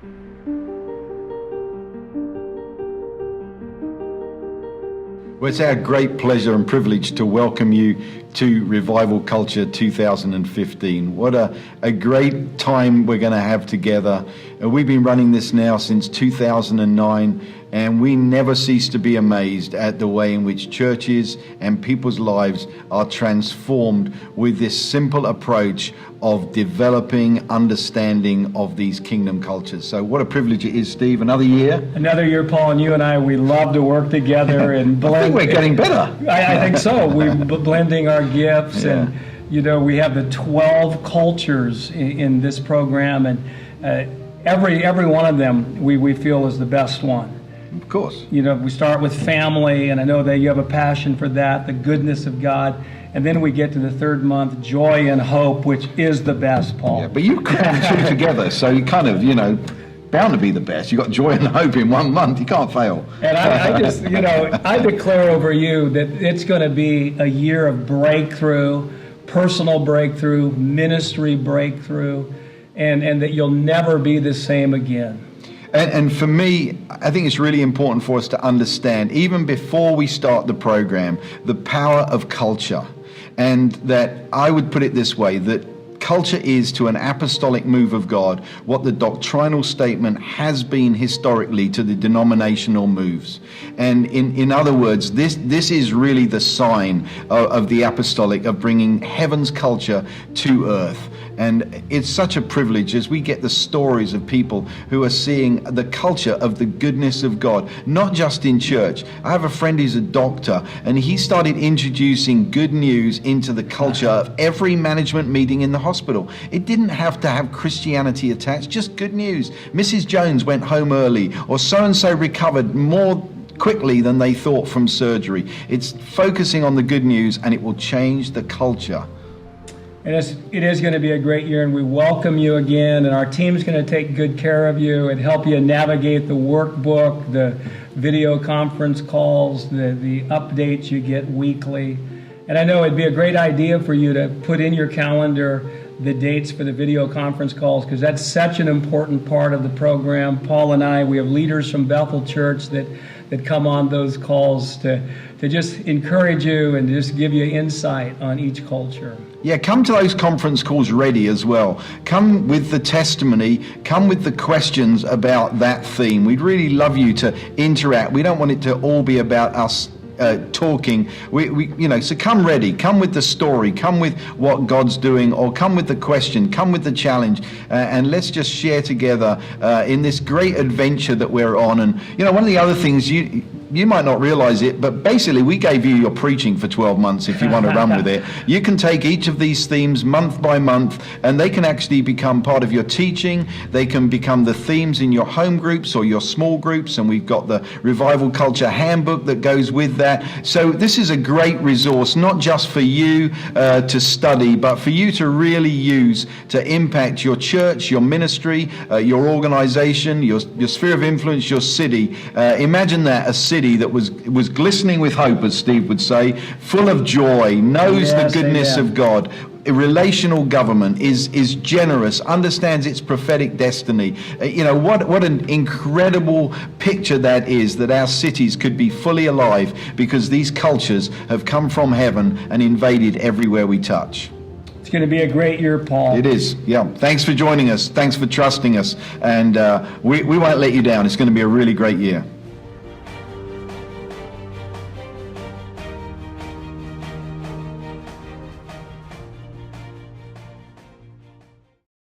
Well, it's our great pleasure and privilege to welcome you to Revival Culture 2015. What a great time we're going to have together. We've been running this now since 2009, and we never cease to be amazed at the way in which churches and people's lives are transformed with this simple approach of developing understanding of these kingdom cultures. So what a privilege it is, Steve. Another year. Another year, Paul, and you and I, we love to work together and blend. I think we're getting better. I think so. We're blending our gifts, and we have the 12 cultures in this program, and every one of them we feel is the best one. Of course. We start with family, and I know that you have a passion for that, the goodness of God. And then we get to the third month, joy and hope, which is the best, Paul. Yeah, but you cram two together, so you kind of, bound to be the best. You've got joy and hope in 1 month. You can't fail. And I just, I declare over you that it's going to be a year of breakthrough, personal breakthrough, ministry breakthrough, and that you'll never be the same again. And for me, I think it's really important for us to understand, even before we start the program, the power of culture. And that I would put it this way, that culture is to an apostolic move of God what the doctrinal statement has been historically to the denominational moves. And in other words, this is really the sign of the apostolic, of bringing heaven's culture to earth. And it's such a privilege as we get the stories of people who are seeing the culture of the goodness of God, not just in church. I have a friend who's a doctor, and he started introducing good news into the culture of every management meeting in the hospital. It didn't have to have Christianity attached, just good news. Mrs. Jones went home early, or so-and-so recovered more quickly than they thought from surgery. It's focusing on the good news, and it will change the culture. And it is going to be a great year, and we welcome you again, and our team's going to take good care of you and help you navigate the workbook, the video conference calls, the updates you get weekly. And I know it'd be a great idea for you to put in your calendar the dates for the video conference calls, because that's such an important part of the program. Paul and I, we have leaders from Bethel Church that come on those calls to just encourage you and just give you insight on each culture. Yeah, come to those conference calls ready as well. Come with the testimony, come with the questions about that theme. We'd really love you to interact. We don't want it to all be about us talking. So come ready, come with the story, come with what God's doing, or come with the question, come with the challenge, and let's just share together in this great adventure that we're on. And one of the other things you might not realize it, but basically we gave you your preaching for 12 months if you want to run with it. You can take each of these themes month by month, and they can actually become part of your teaching. They can become the themes in your home groups or your small groups, and we've got the Revival Culture Handbook that goes with that. So this is a great resource, not just for you to study, but for you to really use to impact your church, your ministry, your organization, your sphere of influence, your city. Imagine that, a city that was glistening with hope, as Steve would say, full of joy, knows the goodness of God. A relational government, is generous, understands its prophetic destiny. What an incredible picture that is, that our cities could be fully alive because these cultures have come from heaven and invaded everywhere we touch. It's going to be a great year, Paul. It is, yeah. Thanks for joining us. Thanks for trusting us. And we won't let you down. It's going to be a really great year.